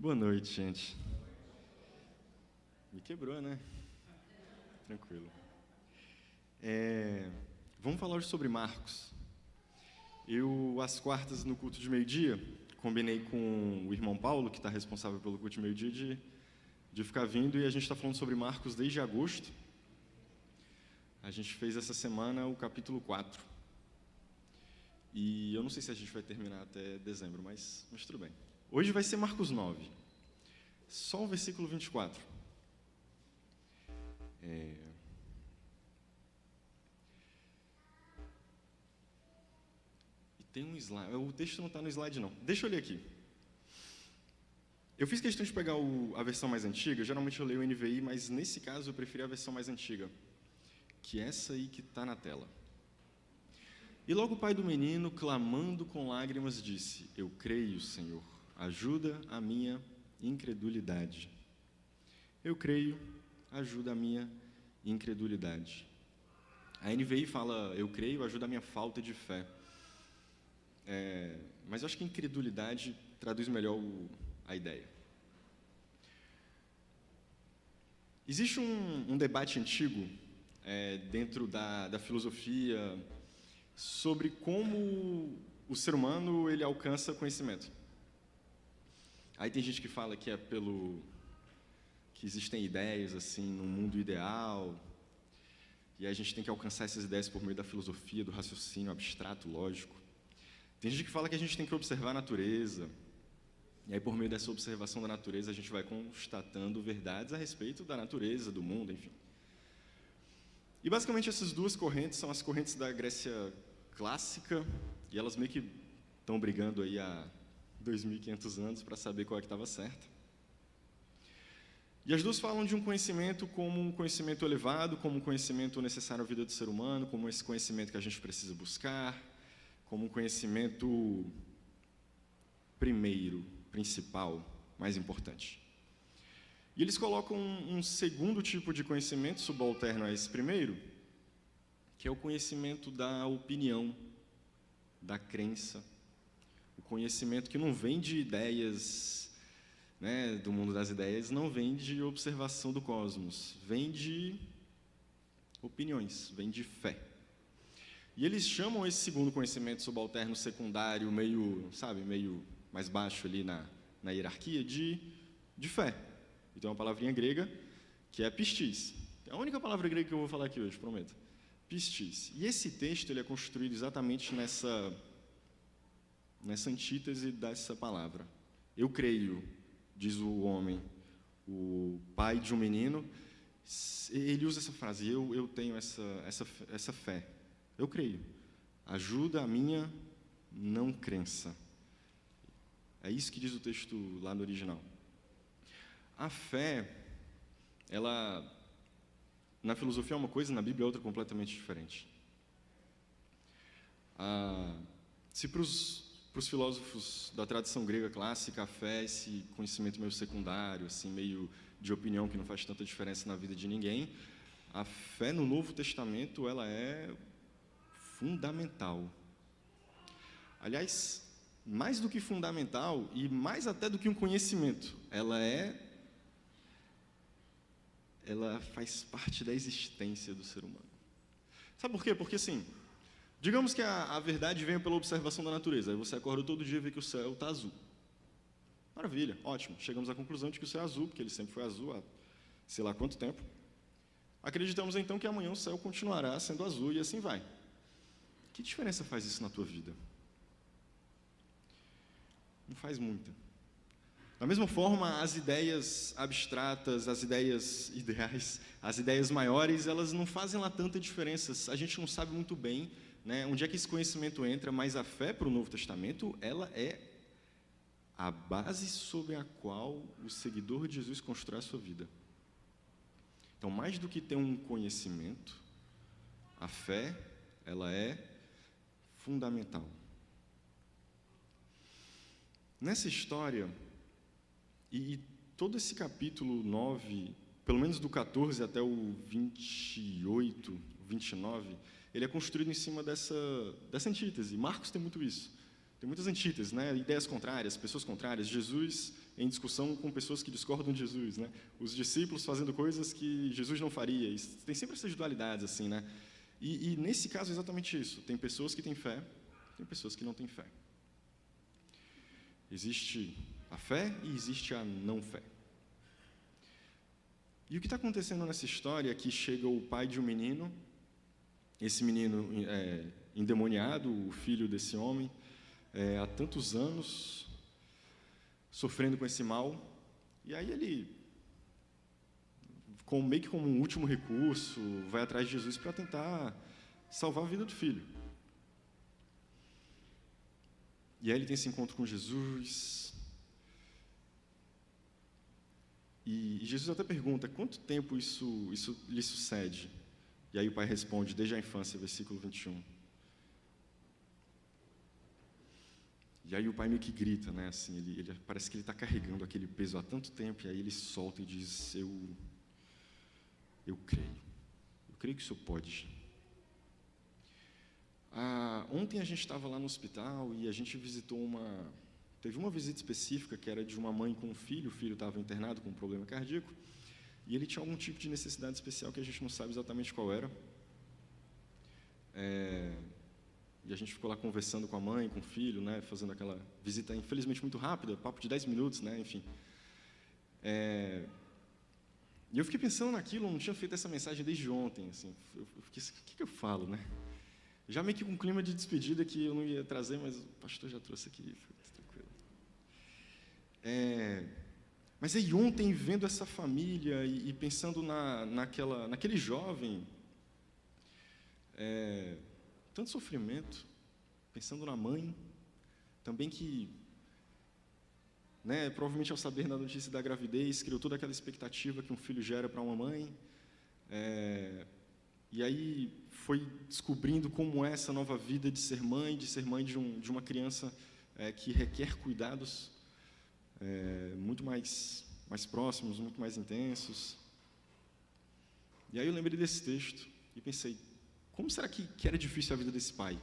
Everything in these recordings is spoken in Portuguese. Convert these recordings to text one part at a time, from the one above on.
Boa noite, gente. Me quebrou, né? Tranquilo. Vamos falar hoje sobre Marcos. Eu, às quartas, no culto de meio-dia, combinei com o irmão Paulo, que está responsável pelo culto de meio-dia, de ficar vindo, e a gente está falando sobre Marcos desde agosto. A gente fez essa semana o capítulo 4. E eu não sei se a gente vai terminar até dezembro, mas tudo bem. Hoje vai ser Marcos 9, só o versículo 24. E tem um slide, o texto não está no slide não, deixa eu ler aqui. Eu fiz questão de pegar a versão mais antiga, geralmente eu leio o NVI, mas nesse caso eu preferi a versão mais antiga, que é essa aí que está na tela. E logo o pai do menino, clamando com lágrimas, disse: Eu creio, Senhor, ajuda a minha incredulidade. Eu creio, ajuda a minha incredulidade. A NVI fala: eu creio, ajuda a minha falta de fé. Mas eu acho que incredulidade traduz melhor a ideia. Existe um debate antigo dentro da filosofia sobre como o ser humano ele alcança conhecimento. Aí tem gente que fala que que existem ideias assim num mundo ideal, e aí a gente tem que alcançar essas ideias por meio da filosofia, do raciocínio abstrato, lógico. Tem gente que fala que a gente tem que observar a natureza, e aí por meio dessa observação da natureza a gente vai constatando verdades a respeito da natureza, do mundo, enfim. E basicamente essas duas correntes são as correntes da Grécia clássica, e elas meio que estão brigando aí há 2.500 anos para saber qual é que estava certa. E as duas falam de um conhecimento como um conhecimento elevado, como um conhecimento necessário à vida do ser humano, como esse conhecimento que a gente precisa buscar, como um conhecimento primeiro, principal, mais importante. E eles colocam um segundo tipo de conhecimento subalterno a esse primeiro, que é o conhecimento da opinião, da crença, o conhecimento que não vem de ideias, do mundo das ideias, não vem de observação do cosmos, vem de opiniões, vem de fé. E eles chamam esse segundo conhecimento subalterno secundário, meio mais baixo ali na hierarquia, de fé. Então, é uma palavrinha grega que é pistis. É a única palavra grega que eu vou falar aqui hoje, prometo. Pistis. E esse texto ele é construído exatamente nessa antítese dessa palavra. Eu creio, diz o homem, o pai de um menino, ele usa essa frase: eu tenho essa fé. Eu creio. Ajuda a minha não crença. É isso que diz o texto lá no original. A fé, ela, na filosofia é uma coisa, na Bíblia é outra completamente diferente. Se para os filósofos da tradição grega clássica, a fé é esse conhecimento meio secundário, assim, meio de opinião que não faz tanta diferença na vida de ninguém, a fé no Novo Testamento ela é fundamental. Aliás, mais do que fundamental e mais até do que um conhecimento, ela faz parte da existência do ser humano. Sabe por quê? Porque assim, digamos que a verdade venha pela observação da natureza. Aí você acorda todo dia e vê que o céu está azul. Maravilha, ótimo. Chegamos à conclusão de que o céu é azul, porque ele sempre foi azul há sei lá quanto tempo. Acreditamos então que amanhã o céu continuará sendo azul e assim vai. Que diferença faz isso na tua vida? Não faz muita. Da mesma forma, as ideias abstratas, as ideias ideais, as ideias maiores, elas não fazem lá tanta diferença. A gente não sabe muito bem, onde é que esse conhecimento entra, mas a fé para o Novo Testamento, ela é a base sobre a qual o seguidor de Jesus constrói a sua vida. Então, mais do que ter um conhecimento, a fé, ela é fundamental. Nessa história, e todo esse capítulo 9, pelo menos do 14 até o 28, 29, ele é construído em cima dessa antítese. Marcos tem muito isso. tem muitas antíteses, né? Ideias contrárias, pessoas contrárias, Jesus em discussão com pessoas que discordam de Jesus, né? Os discípulos fazendo coisas que Jesus não faria. E tem sempre essas dualidades, assim, né? E nesse caso é exatamente isso. Tem pessoas que têm fé, tem pessoas que não têm fé. Existe a fé e existe a não fé. E o que está acontecendo nessa história é que chega o pai de um menino, esse menino endemoniado, o filho desse homem, há tantos anos sofrendo com esse mal, e aí ele, meio que como um último recurso, vai atrás de Jesus para tentar salvar a vida do filho. E aí ele tem esse encontro com Jesus, e Jesus até pergunta, quanto tempo isso lhe sucede? E aí o pai responde, desde a infância, versículo 21. E aí o pai meio que grita, né? Assim, ele parece que ele está carregando aquele peso há tanto tempo, e aí ele solta e diz, eu creio que o Senhor pode. Ontem a gente estava lá no hospital e a gente teve uma visita específica que era de uma mãe com um filho, o filho estava internado com um problema cardíaco, e ele tinha algum tipo de necessidade especial que a gente não sabe exatamente qual era. E a gente ficou lá conversando com a mãe, com o filho, né, fazendo aquela visita, infelizmente, muito rápida, papo de 10 minutos, né, enfim. E eu fiquei pensando naquilo, eu não tinha feito essa mensagem desde ontem, assim, eu fiquei, o que eu falo, né? Já meio que com um clima de despedida que eu não ia trazer, mas o pastor já trouxe aqui, foi tranquilo. Mas aí ontem, vendo essa família e pensando naquele jovem, tanto sofrimento, pensando na mãe, também que, né, provavelmente ao saber da notícia da gravidez, criou toda aquela expectativa que um filho gera para uma mãe, e aí foi descobrindo como é essa nova vida de ser mãe de uma criança que requer cuidados muito mais próximos, muito mais intensos. E aí eu lembrei desse texto e pensei, como será que era difícil a vida desse pai?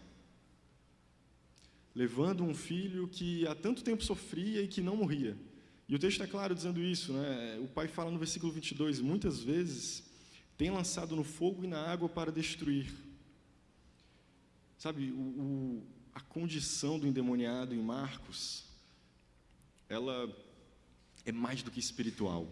Levando um filho que há tanto tempo sofria e que não morria. E o texto é claro dizendo isso, né? O pai fala no versículo 22, muitas vezes tem lançado no fogo e na água para destruir. Sabe, a condição do endemoniado em Marcos, ela é mais do que espiritual.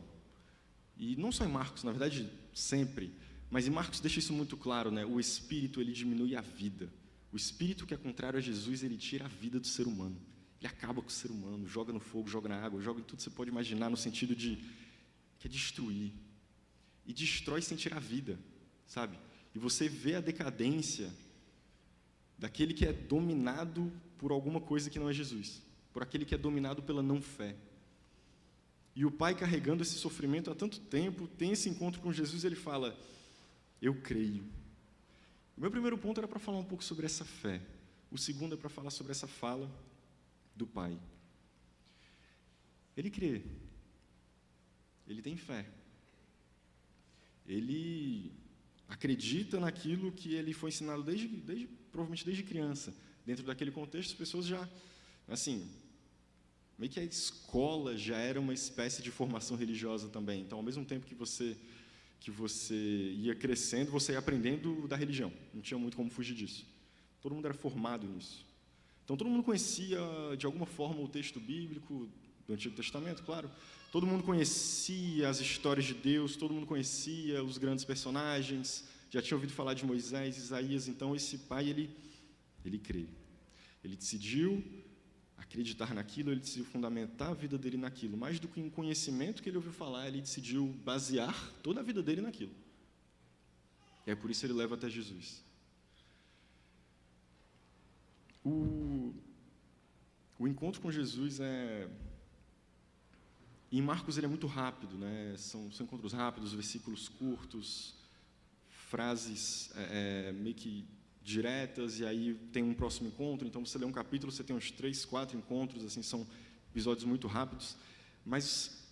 E não só em Marcos, na verdade, sempre. Mas em Marcos deixa isso muito claro, né? O espírito, ele diminui a vida. O espírito que é contrário a Jesus, ele tira a vida do ser humano. Ele acaba com o ser humano, joga no fogo, joga na água, joga em tudo que você pode imaginar, no sentido de que é destruir. E destrói sem tirar a vida, sabe? E você vê a decadência daquele que é dominado por alguma coisa que não é Jesus, por aquele que é dominado pela não fé. E o pai, carregando esse sofrimento há tanto tempo, tem esse encontro com Jesus e ele fala, eu creio. O meu primeiro ponto era para falar um pouco sobre essa fé. O segundo é para falar sobre essa fala do pai. Ele crê. Ele tem fé. Ele acredita naquilo que ele foi ensinado provavelmente desde criança. Dentro daquele contexto, as pessoas já, assim, meio que a escola já era uma espécie de formação religiosa também. Então, ao mesmo tempo que você ia crescendo, você ia aprendendo da religião. Não tinha muito como fugir disso. Todo mundo era formado nisso. Então, todo mundo conhecia, de alguma forma, o texto bíblico do Antigo Testamento, claro. Todo mundo conhecia as histórias de Deus, todo mundo conhecia os grandes personagens, já tinha ouvido falar de Moisés, Isaías. Então, esse pai, ele crê. Ele decidiu acreditar naquilo, ele decidiu fundamentar a vida dele naquilo. Mais do que um conhecimento que ele ouviu falar, ele decidiu basear toda a vida dele naquilo. E é por isso que ele leva até Jesus. O encontro com Jesus em Marcos ele é muito rápido, né? São encontros rápidos, versículos curtos, frases meio que diretas, e aí tem um próximo encontro. Então, você lê um capítulo, você tem uns 3, 4 encontros, assim, são episódios muito rápidos, mas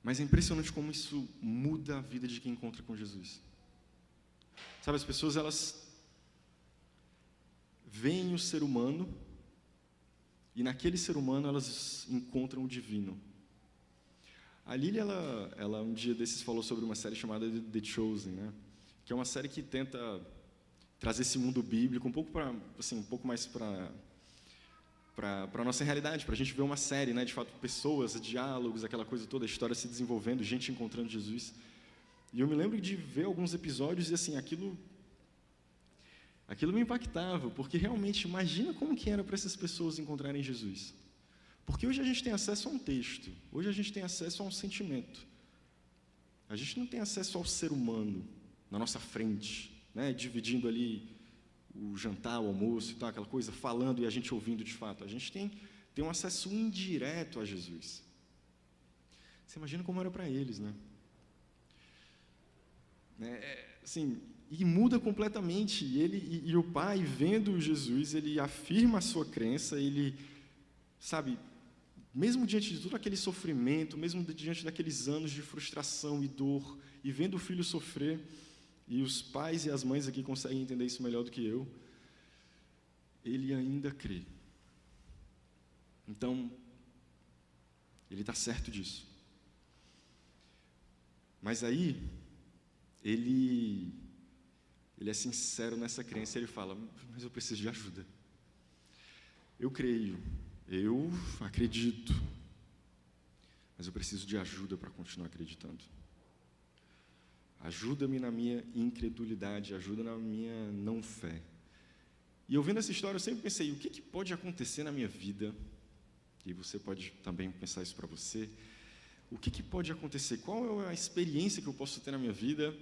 é impressionante como isso muda a vida de quem encontra com Jesus. Sabe, as pessoas, elas veem o ser humano e naquele ser humano elas encontram o divino. A Lili, ela um dia desses falou sobre uma série chamada The Chosen, né? Que é uma série que tenta trazer esse mundo bíblico um pouco mais para a nossa realidade, para a gente ver uma série, né? De fato, pessoas, diálogos, aquela coisa toda, a história se desenvolvendo, gente encontrando Jesus. E eu me lembro de ver alguns episódios e assim, aquilo me impactava, porque realmente, imagina como que era para essas pessoas encontrarem Jesus. Porque hoje a gente tem acesso a um texto, hoje a gente tem acesso a um sentimento. A gente não tem acesso ao ser humano na nossa frente, né? Dividindo ali o jantar, o almoço e tal, aquela coisa, falando e a gente ouvindo de fato. A gente tem um acesso indireto a Jesus. Você imagina como era para eles, né? Assim, e muda completamente. E o pai, vendo Jesus, ele afirma a sua crença, ele, sabe, mesmo diante de todo aquele sofrimento, mesmo diante daqueles anos de frustração e dor, e vendo o filho sofrer, e os pais e as mães aqui conseguem entender isso melhor do que eu, ele ainda crê. Então, ele está certo disso. Mas aí, ele é sincero nessa crença, ele fala, mas eu preciso de ajuda. Eu creio, eu acredito, mas eu preciso de ajuda para continuar acreditando. Ajuda-me na minha incredulidade, ajuda na minha não fé. E eu vendo essa história, eu sempre pensei, o que pode acontecer na minha vida? E você pode também pensar isso para você. O que pode acontecer? Qual é a experiência que eu posso ter na minha vida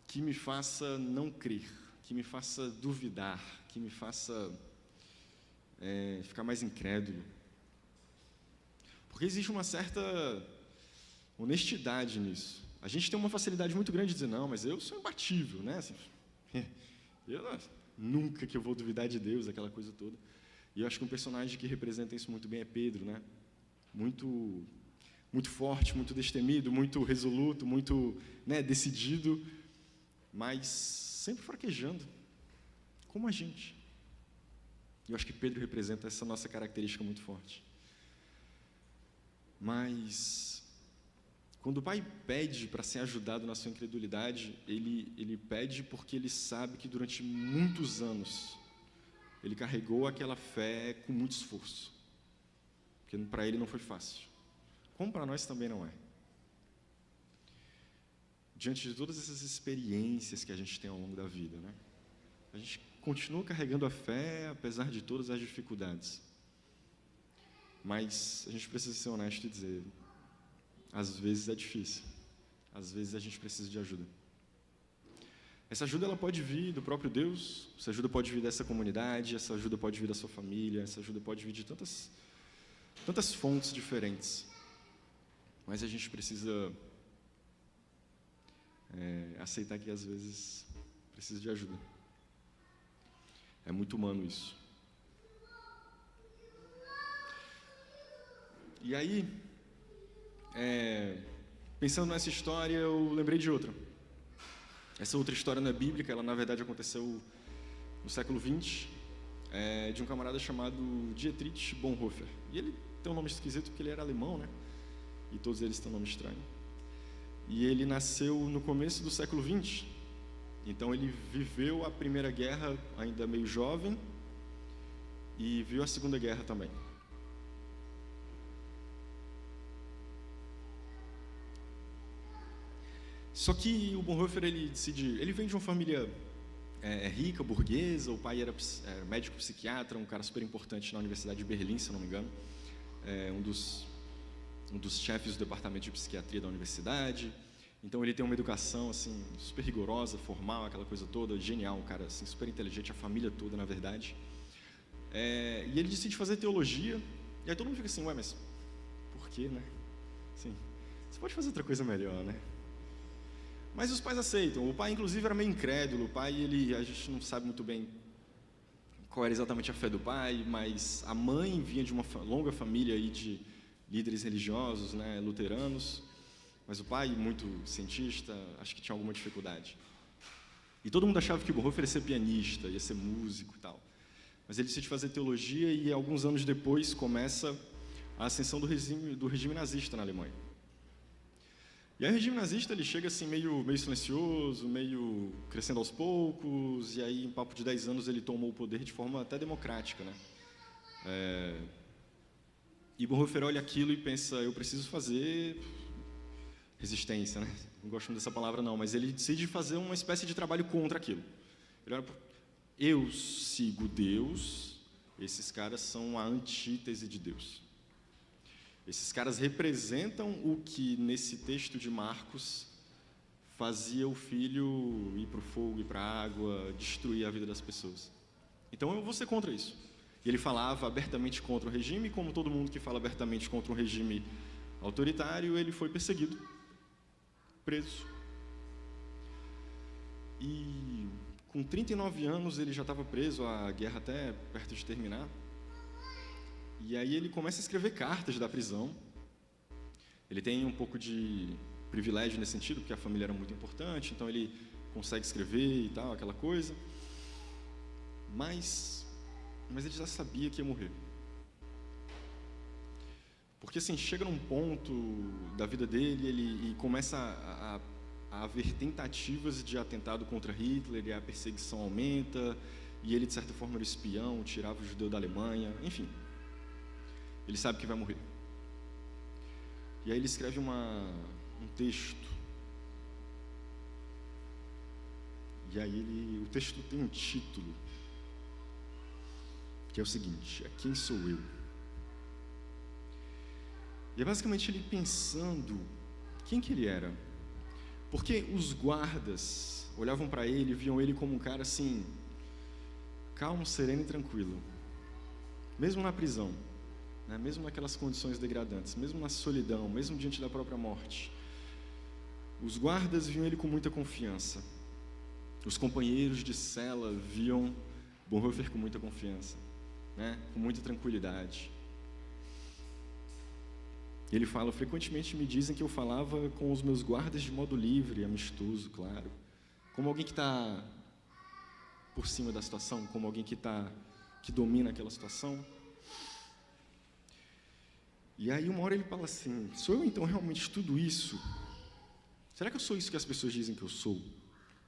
que me faça não crer, que me faça duvidar, que me faça ficar mais incrédulo? Porque existe uma certa honestidade nisso. A gente tem uma facilidade muito grande de dizer, não, mas eu sou imbatível, né? Assim, nunca que eu vou duvidar de Deus, aquela coisa toda. E eu acho que um personagem que representa isso muito bem é Pedro, né? Muito forte, muito destemido, muito resoluto, muito, né, decidido, mas sempre fraquejando, como a gente. E eu acho que Pedro representa essa nossa característica muito forte. Mas, quando o pai pede para ser ajudado na sua incredulidade, ele pede porque ele sabe que durante muitos anos ele carregou aquela fé com muito esforço, porque para ele não foi fácil, como para nós também não é. Diante de todas essas experiências que a gente tem ao longo da vida, né? A gente continua carregando a fé, apesar de todas as dificuldades. Mas a gente precisa ser honesto e dizer, às vezes é difícil, às vezes a gente precisa de ajuda. Essa ajuda ela pode vir do próprio Deus, essa ajuda pode vir dessa comunidade, essa ajuda pode vir da sua família, essa ajuda pode vir de tantas fontes diferentes. Mas a gente precisa aceitar que às vezes precisa de ajuda. É muito humano isso. E aí, pensando nessa história, eu lembrei de outra. Essa outra história não é bíblica, ela na verdade aconteceu no século XX, de um camarada chamado Dietrich Bonhoeffer. E ele tem um nome esquisito porque ele era alemão, né? E todos eles têm um nome estranho. E ele nasceu no começo do século XX. Então ele viveu a Primeira Guerra ainda meio jovem e viu a Segunda Guerra também. Só que o Bonhoeffer, ele vem de uma família rica, burguesa, o pai era médico psiquiatra, um cara super importante na Universidade de Berlim, se eu não me engano, um dos chefes do departamento de psiquiatria da universidade. Então ele tem uma educação assim super rigorosa, formal, aquela coisa toda, genial, um cara assim, super inteligente, a família toda, na verdade. E ele decide fazer teologia, e aí todo mundo fica assim, ué, mas por quê, né? Assim, você pode fazer outra coisa melhor, né? Mas os pais aceitam. O pai, inclusive, era meio incrédulo. O pai, a gente não sabe muito bem qual era exatamente a fé do pai, mas a mãe vinha de uma longa família aí de líderes religiosos, né, luteranos. Mas o pai, muito cientista, acho que tinha alguma dificuldade. E todo mundo achava que o Bonhoeffer ia ser pianista, ia ser músico e tal. mas ele decide fazer teologia e, alguns anos depois, começa a ascensão do regime nazista na Alemanha. E aí o regime nazista ele chega assim meio silencioso, meio crescendo aos poucos, e aí em papo de 10 anos ele tomou o poder de forma até democrática, né? E Bonhoeffer olha aquilo e pensa, eu preciso fazer resistência, né? Não gosto muito dessa palavra não, mas ele decide fazer uma espécie de trabalho contra aquilo. Ele olha, eu sigo Deus, esses caras são a antítese de Deus. Esses caras representam o que nesse texto de Marcos fazia o filho ir para o fogo, ir para a água, destruir a vida das pessoas. Então eu vou ser contra isso. E ele falava abertamente contra o regime, e como todo mundo que fala abertamente contra um regime autoritário, ele foi perseguido, preso. E com 39 anos ele já estava preso, a guerra até perto de terminar. E aí ele começa a escrever cartas da prisão. Ele tem um pouco de privilégio nesse sentido, porque a família era muito importante, então ele consegue escrever e tal, aquela coisa. Mas ele já sabia que ia morrer. Porque assim, chega num ponto da vida dele, ele começa a haver tentativas de atentado contra Hitler, e a perseguição aumenta, e ele de certa forma era espião, tirava o judeu da Alemanha, enfim. Ele sabe que vai morrer. E aí ele escreve um texto. E aí o texto tem um título, que é o seguinte: quem sou eu? E é basicamente ele pensando quem que ele era. Porque os guardas olhavam para ele e viam ele como um cara assim, calmo, sereno e tranquilo. Mesmo na prisão, né? Mesmo naquelas condições degradantes, mesmo na solidão, mesmo diante da própria morte. Os guardas viam ele com muita confiança. Os companheiros de cela viam Bonhoeffer com muita confiança, né? Com muita tranquilidade. Ele fala, frequentemente me dizem que eu falava com os meus guardas de modo livre, amistoso, claro. Como alguém que está por cima da situação, como alguém que domina aquela situação. E aí uma hora ele fala assim, sou eu então realmente tudo isso? Será que eu sou isso que as pessoas dizem que eu sou?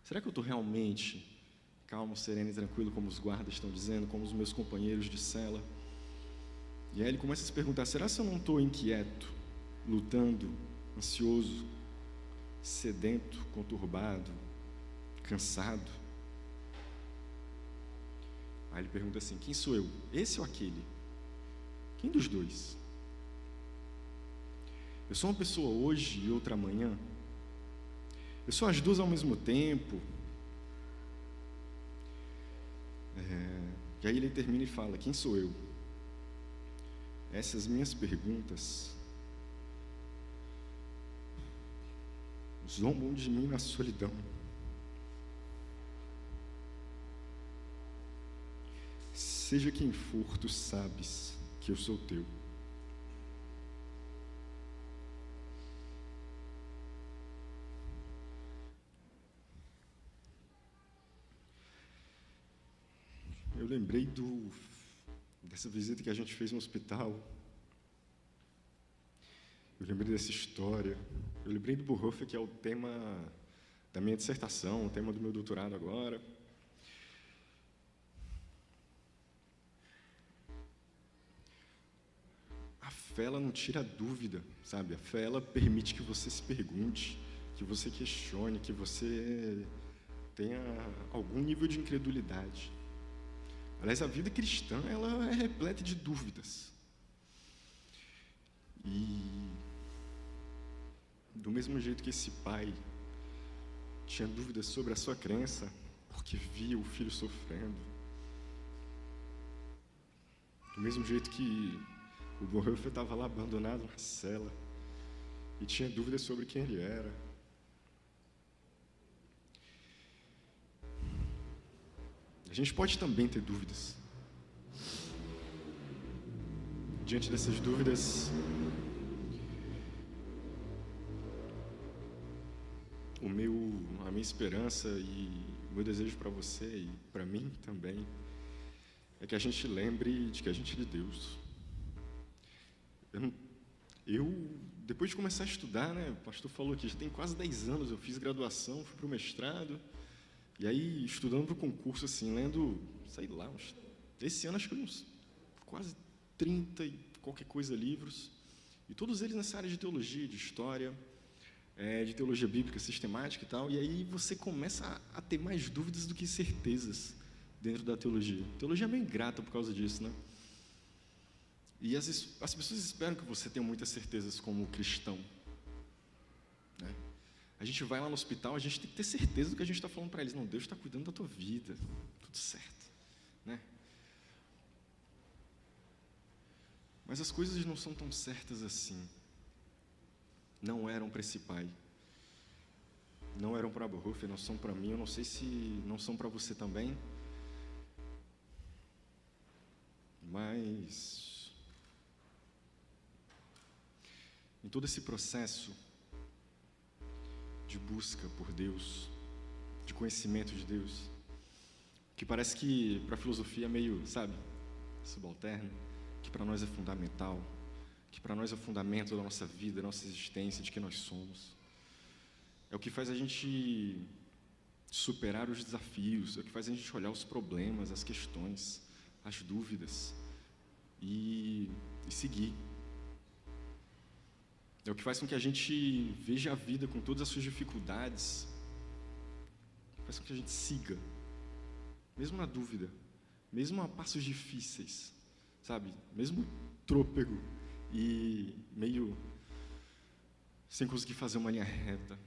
Será que eu estou realmente calmo, sereno e tranquilo, como os guardas estão dizendo, como os meus companheiros de cela? E aí ele começa a se perguntar, será que eu não estou inquieto, lutando, ansioso, sedento, conturbado, cansado? Aí ele pergunta assim, quem sou eu? Esse ou aquele? Quem dos dois? Eu sou uma pessoa hoje e outra amanhã? Eu sou as duas ao mesmo tempo? E aí ele termina e fala, quem sou eu? Essas minhas perguntas zombam de mim na solidão. Seja quem for, tu sabes que eu sou teu. Eu lembrei dessa visita que a gente fez no hospital. Eu lembrei dessa história. Eu lembrei do Bonhoeffer, que é o tema da minha dissertação, o tema do meu doutorado agora. A fé, ela não tira dúvida, sabe? A fé, ela permite que você se pergunte, que você questione, que você tenha algum nível de incredulidade. Aliás, a vida cristã, ela é repleta de dúvidas. E do mesmo jeito que esse pai tinha dúvidas sobre a sua crença, porque via o filho sofrendo, do mesmo jeito que o Bonhoeffer estava lá abandonado na cela e tinha dúvidas sobre quem ele era, a gente pode também ter dúvidas. Diante dessas dúvidas, a minha esperança e o meu desejo para você e para mim também é que a gente lembre de que a gente é de Deus. Depois de começar a estudar, né, o pastor falou que já tem quase 10 anos, eu fiz graduação, fui para o mestrado, e aí estudando para o concurso, assim, lendo, sei lá, esse ano acho que uns quase 30 e qualquer coisa livros, e todos eles nessa área de teologia, de história, de teologia bíblica, sistemática e tal, e aí você começa a ter mais dúvidas do que certezas dentro da teologia. A teologia é meio ingrata por causa disso, né? E as pessoas esperam que você tenha muitas certezas como cristão, né? A gente vai lá no hospital, a gente tem que ter certeza do que a gente está falando para eles. Não, Deus está cuidando da tua vida, tudo certo, né? Mas as coisas não são tão certas assim. Não eram para esse pai. Não eram para Bonhoeffer, não são para mim. Eu não sei se não são para você também. Mas em todo esse processo de busca por Deus, de conhecimento de Deus, que parece que para a filosofia é meio, sabe, subalterno, que para nós é fundamental, que para nós é o fundamento da nossa vida, da nossa existência, de quem nós somos. É o que faz a gente superar os desafios, é o que faz a gente olhar os problemas, as questões, as dúvidas e seguir. É o que faz com que a gente veja a vida com todas as suas dificuldades, faz com que a gente siga, mesmo na dúvida, mesmo a passos difíceis, sabe? Mesmo trôpego e meio sem conseguir fazer uma linha reta,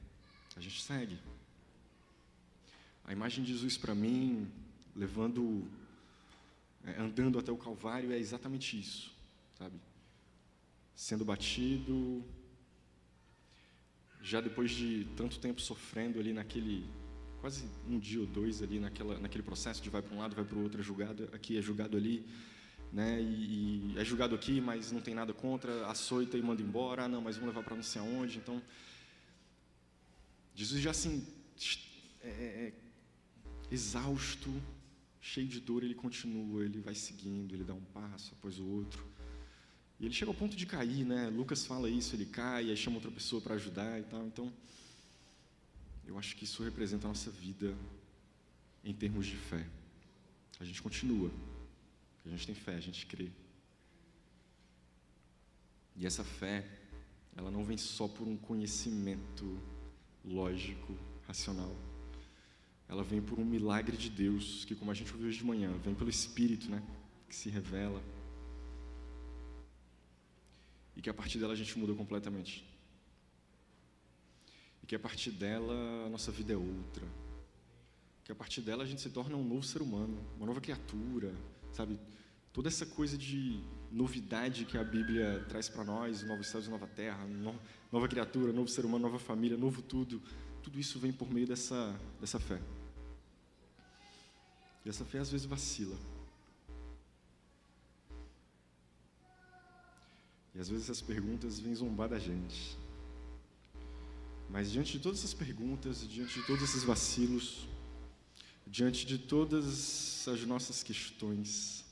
a gente segue. A imagem de Jesus para mim, andando até o Calvário, é exatamente isso, sabe? Sendo batido, já depois de tanto tempo sofrendo ali quase um dia ou dois ali naquele processo de vai para um lado, vai para o outro, é julgado aqui, é julgado ali, né? E é julgado aqui, mas não tem nada contra, açoita e manda embora, não, mas vamos levar para não sei aonde. Então, Jesus já assim, exausto, cheio de dor, ele continua, ele vai seguindo, ele dá um passo após o outro. E ele chega ao ponto de cair, né? Lucas fala isso, ele cai, aí chama outra pessoa para ajudar e tal. Então, eu acho que isso representa a nossa vida em termos de fé. A gente continua, a gente tem fé, a gente crê. E essa fé, ela não vem só por um conhecimento lógico, racional. Ela vem por um milagre de Deus, que, como a gente ouviu hoje de manhã, vem pelo Espírito, né? Que se revela. E que a partir dela a gente muda completamente. E que a partir dela a nossa vida é outra. Que a partir dela a gente se torna um novo ser humano, uma nova criatura, sabe? Toda essa coisa de novidade que a Bíblia traz para nós, novos céus e nova terra, nova criatura, novo ser humano, nova família, novo tudo. Tudo isso vem por meio dessa fé. E essa fé às vezes vacila. E às vezes essas perguntas vêm zombar da gente. Mas diante de todas essas perguntas, diante de todos esses vacilos, diante de todas as nossas questões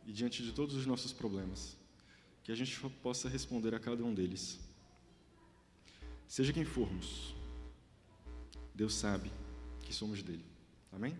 e diante de todos os nossos problemas, que a gente possa responder a cada um deles. Seja quem formos, Deus sabe que somos dele. Amém?